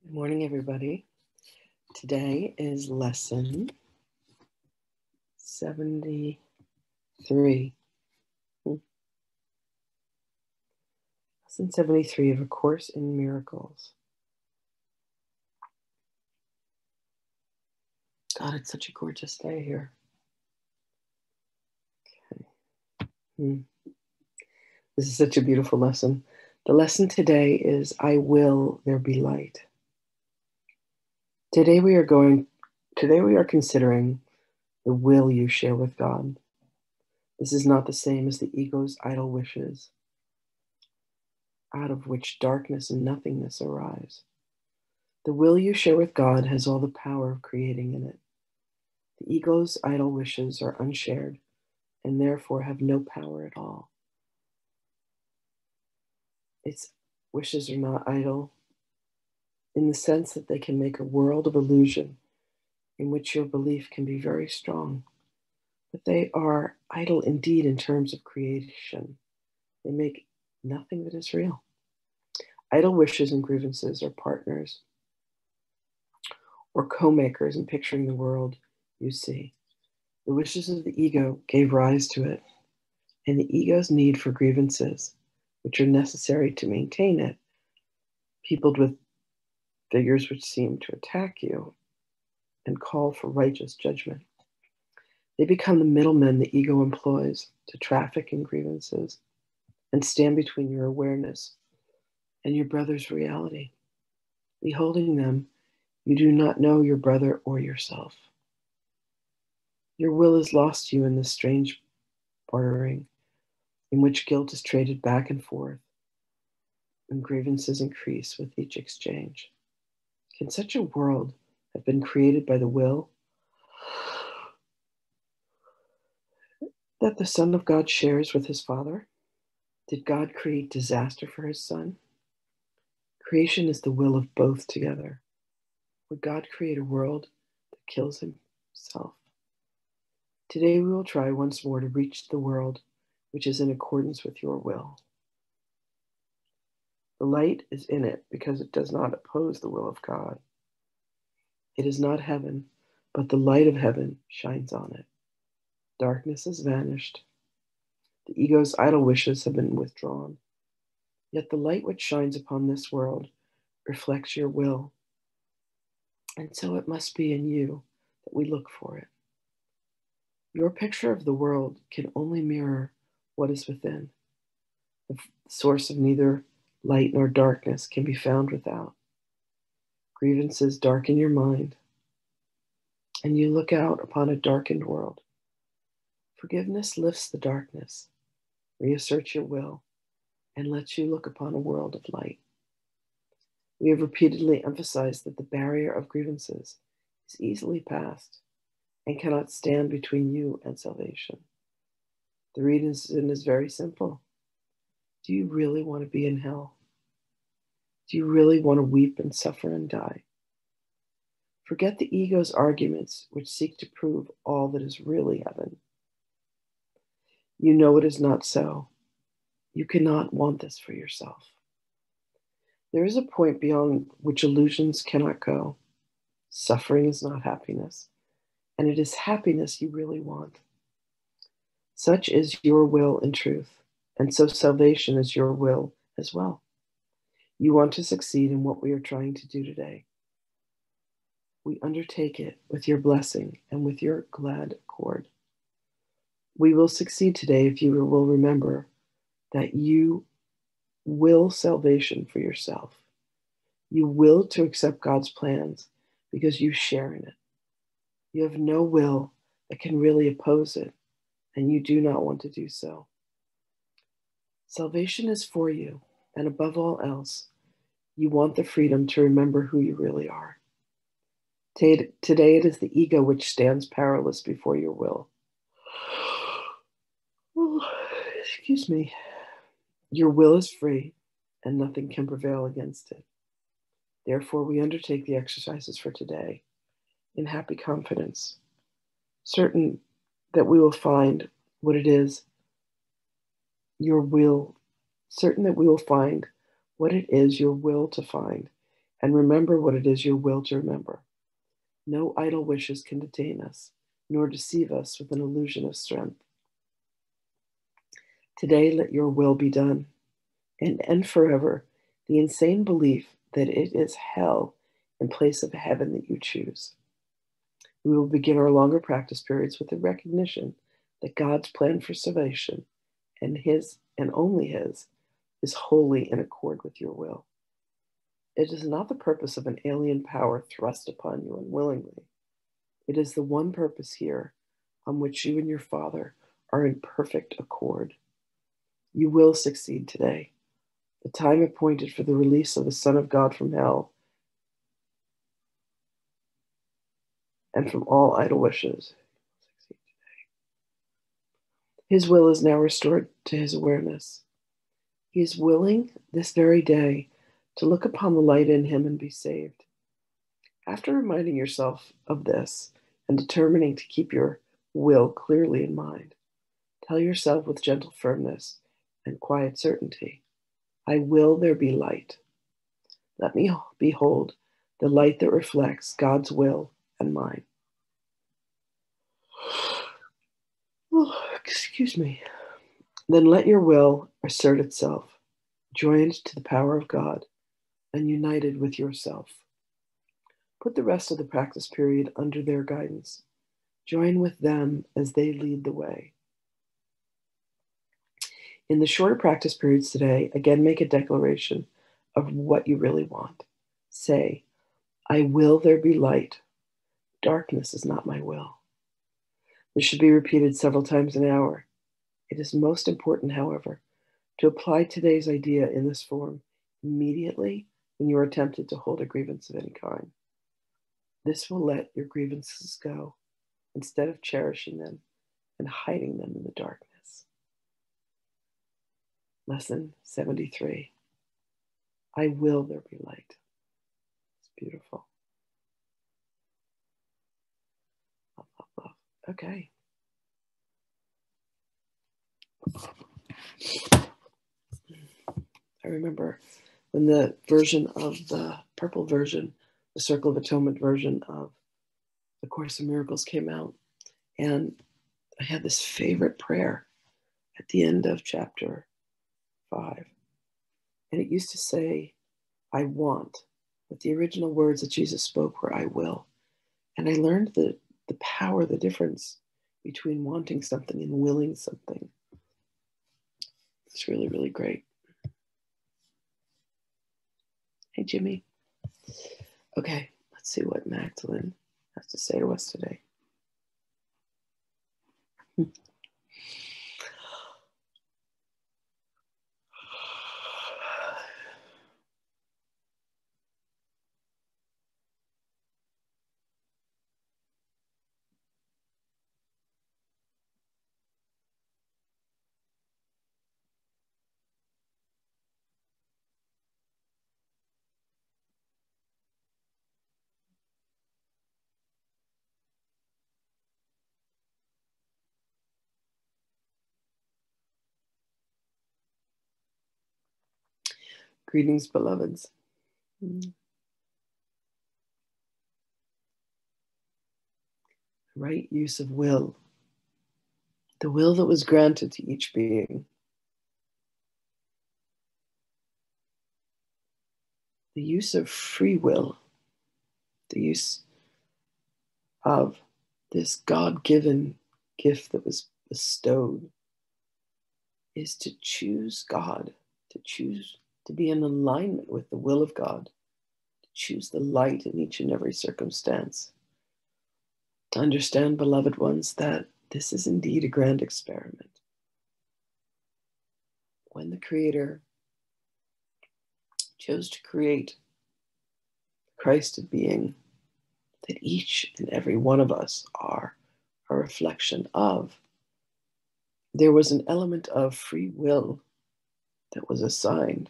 Good morning, everybody. Today is lesson 73. Lesson 73 of A Course in Miracles. God, it's such a gorgeous day here. Okay. This is such a beautiful lesson. The lesson today is, I will there be light. Today we are considering the will you share with God. This is not the same as the ego's idle wishes, out of which darkness and nothingness arise. The will you share with God has all the power of creating in it. The ego's idle wishes are unshared and therefore have no power at all. Its wishes are not idle in the sense that they can make a world of illusion in which your belief can be very strong, but they are idle indeed in terms of creation. They make nothing that is real. Idle wishes and grievances are partners or co-makers in picturing the world you see. The wishes of the ego gave rise to it, and the ego's need for grievances, which are necessary to maintain it, peopled with figures which seem to attack you and call for righteous judgment. They become the middlemen the ego employs to traffic in grievances and stand between your awareness and your brother's reality. Beholding them, you do not know your brother or yourself. Your will is lost to you in this strange bartering in which guilt is traded back and forth and grievances increase with each exchange. Can such a world have been created by the will that the Son of God shares with his Father? Did God create disaster for his Son? Creation is the will of both together. Would God create a world that kills himself? Today we will try once more to reach the world which is in accordance with your will. The light is in it because it does not oppose the will of God. It is not heaven, but the light of heaven shines on it. Darkness has vanished. The ego's idle wishes have been withdrawn. Yet the light which shines upon this world reflects your will. And so it must be in you that we look for it. Your picture of the world can only mirror what is within. The source of neither light nor darkness can be found without. Grievances darken your mind, and you look out upon a darkened world. Forgiveness lifts the darkness, reasserts your will, and lets you look upon a world of light. We have repeatedly emphasized that the barrier of grievances is easily passed and cannot stand between you and salvation. The reason is very simple. Do you really want to be in hell? Do you really want to weep and suffer and die? Forget the ego's arguments which seek to prove all that is really heaven. You know it is not so. You cannot want this for yourself. There is a point beyond which illusions cannot go. Suffering is not happiness, and it is happiness you really want. Such is your will in truth, and so salvation is your will as well. You want to succeed in what we are trying to do today. We undertake it with your blessing and with your glad accord. We will succeed today if you will remember that you will salvation for yourself. You will to accept God's plans because you share in it. You have no will that can really oppose it, and you do not want to do so. Salvation is for you, and above all else, you want the freedom to remember who you really are. Today it is the ego which stands powerless before your will. Oh, excuse me. Your will is free, and nothing can prevail against it. Therefore, we undertake the exercises for today in happy confidence, certain that we will find what it is your will, certain that we will find what it is your will to find and remember what it is your will to remember. No idle wishes can detain us, nor deceive us with an illusion of strength. Today, let your will be done, and forever, the insane belief that it is hell in place of heaven that you choose. We will begin our longer practice periods with the recognition that God's plan for salvation, and His, and only His, is wholly in accord with your will. It is not the purpose of an alien power thrust upon you unwillingly. It is the one purpose here on which you and your Father are in perfect accord. You will succeed today. The time appointed for the release of the Son of God from hell and from all idle wishes. His will is now restored to his awareness. He is willing this very day to look upon the light in him and be saved. After reminding yourself of this and determining to keep your will clearly in mind, tell yourself with gentle firmness and quiet certainty, I will there be light. Let me behold the light that reflects God's will and mine. Oh, excuse me. Then let your will assert itself, joined to the power of God and united with yourself. Put the rest of the practice period under their guidance. Join with them as they lead the way. In the shorter practice periods today, again make a declaration of what you really want. Say, I will there be light. Darkness is not my will. This should be repeated several times an hour. It is most important, however, to apply today's idea in this form immediately when you are tempted to hold a grievance of any kind. This will let your grievances go instead of cherishing them and hiding them in the darkness. Lesson 73. I will there be light. It's beautiful. Love, love, love. Okay. I remember when the version of the purple version, the Circle of Atonement version of the Course in Miracles came out, and I had this favorite prayer at the end of chapter 5. And it used to say, I want, but the original words that Jesus spoke were, I will. And I learned the power, the difference between wanting something and willing something. It's really, really great. Hey, Jimmy. Okay, let's see what Magdalene has to say to us today. Greetings, beloveds. Right use of will. The will that was granted to each being. The use of free will. The use of this God-given gift that was bestowed is to choose God, to choose to be in alignment with the will of God, to choose the light in each and every circumstance. To understand, beloved ones, that this is indeed a grand experiment. When the Creator chose to create Christ being that each and every one of us are a reflection of, there was an element of free will that was assigned.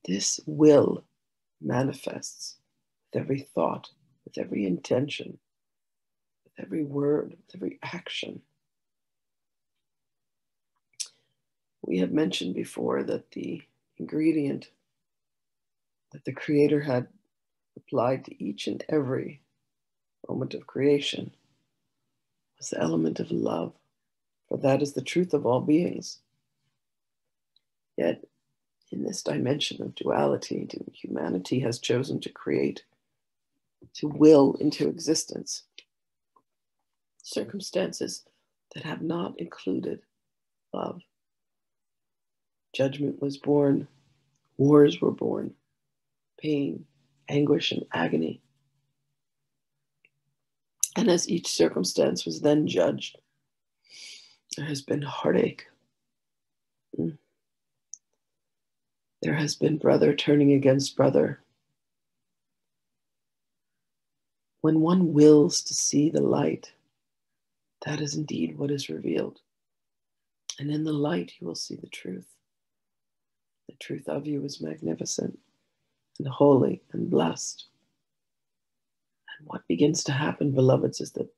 This will manifests with every thought, with every intention, with every word, with every action. We have mentioned before that the ingredient the Creator had applied to each and every moment of creation was the element of love, for that is the truth of all beings. Yet, in this dimension of duality, humanity has chosen to create, to will into existence, circumstances that have not included love. Judgment was born, wars were born, pain, anguish, and agony. And as each circumstance was then judged, there has been heartache. There has been brother turning against brother. When one wills to see the light, that is indeed what is revealed. And in the light, you will see the truth. The truth of you is magnificent and holy and blessed. And what begins to happen, beloveds, is that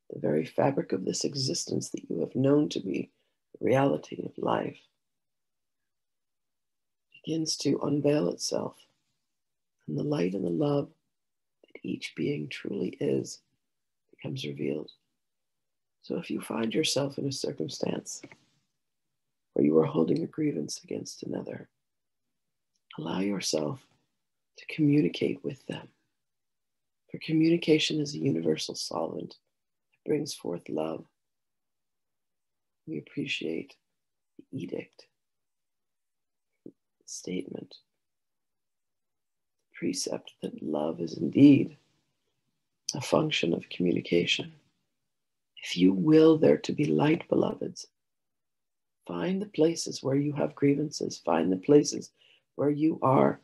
the very fabric of this existence that you have known to be the reality of life begins to unveil itself. And the light and the love that each being truly is becomes revealed. So if you find yourself in a circumstance where you are holding a grievance against another, allow yourself to communicate with them. For communication is a universal solvent that brings forth love. We appreciate the edict, the statement, the precept that love is indeed a function of communication. If you will there to be light, beloveds, find the places where you have grievances, find the places where you are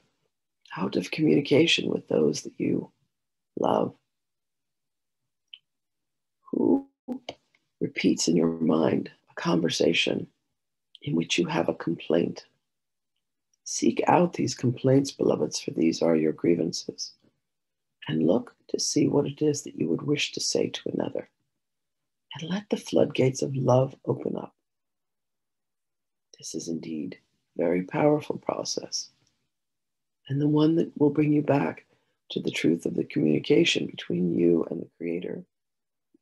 out of communication with those that you love. Who repeats in your mind a conversation in which you have a complaint? Seek out these complaints, beloveds, for these are your grievances, and look to see what it is that you would wish to say to another, and let the floodgates of love open up. This is indeed a very powerful process, and the one that will bring you back to the truth of the communication between you and the Creator,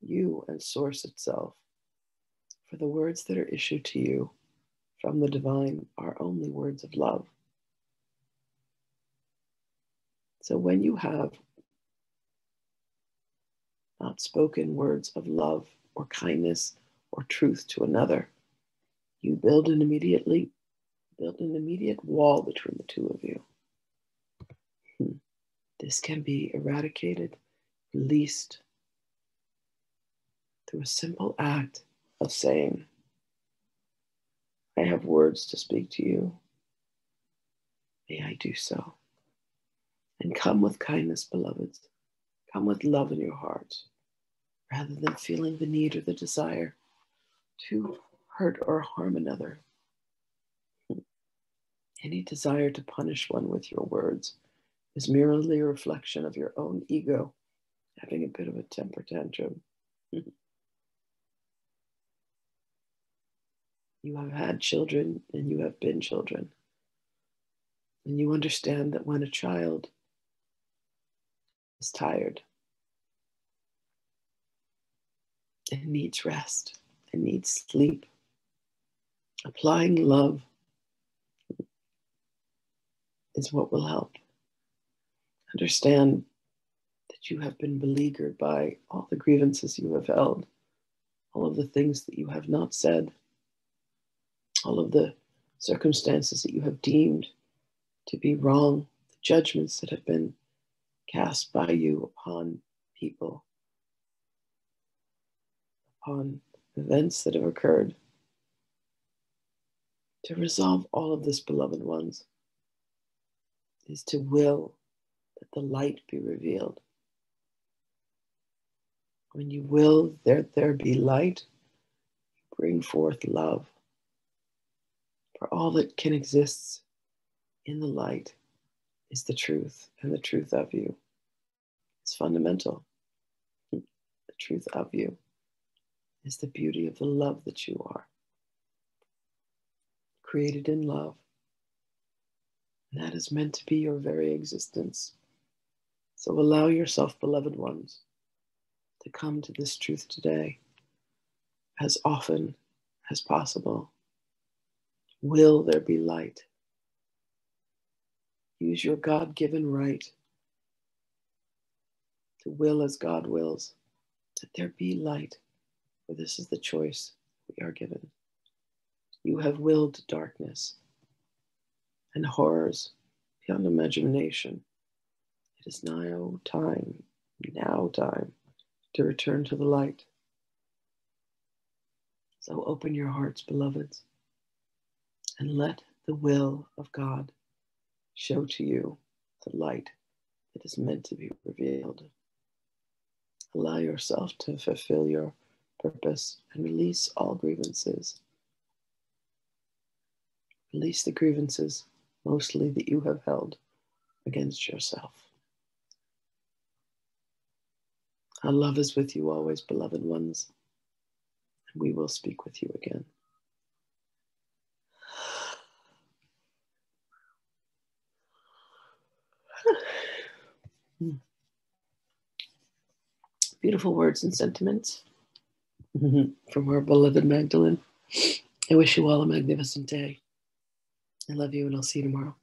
you and Source itself. For the words that are issued to you from the divine are only words of love. So when you have not spoken words of love or kindness or truth to another, you build an immediate wall between the two of you. This can be eradicated, released through a simple act of saying, I have words to speak to you. May I do so. And come with kindness, beloveds. Come with love in your hearts, rather than feeling the need or the desire to hurt or harm another. Any desire to punish one with your words is merely a reflection of your own ego having a bit of a temper tantrum. You have had children and you have been children. And you understand that when a child is tired, it needs rest, it needs sleep. Applying love is what will help. Understand that you have been beleaguered by all the grievances you have held, all of the things that you have not said, all of the circumstances that you have deemed to be wrong, the judgments that have been cast by you upon people, upon events that have occurred. To resolve all of this, beloved ones, is to will that the light be revealed. When you will that there be light, you bring forth love. For all that can exist in the light is the truth, and the truth of you is fundamental. The truth of you is the beauty of the love that you are, created in love And that is meant to be your very existence. So allow yourself, beloved ones, to come to this truth today as often as possible. Will there be light? Use your God-given right to will as God wills, that there be light, for this is the choice we are given. You have willed darkness and horrors beyond imagination. It is now time to return to the light. So open your hearts, beloveds, and let the will of God show to you the light that is meant to be revealed. Allow yourself to fulfill your purpose and release all grievances. Release the grievances, mostly that you have held against yourself. Our love is with you always, beloved ones, and we will speak with you again. Beautiful words and sentiments from our beloved Magdalene. I wish you all a magnificent day. I love you, and I'll see you tomorrow.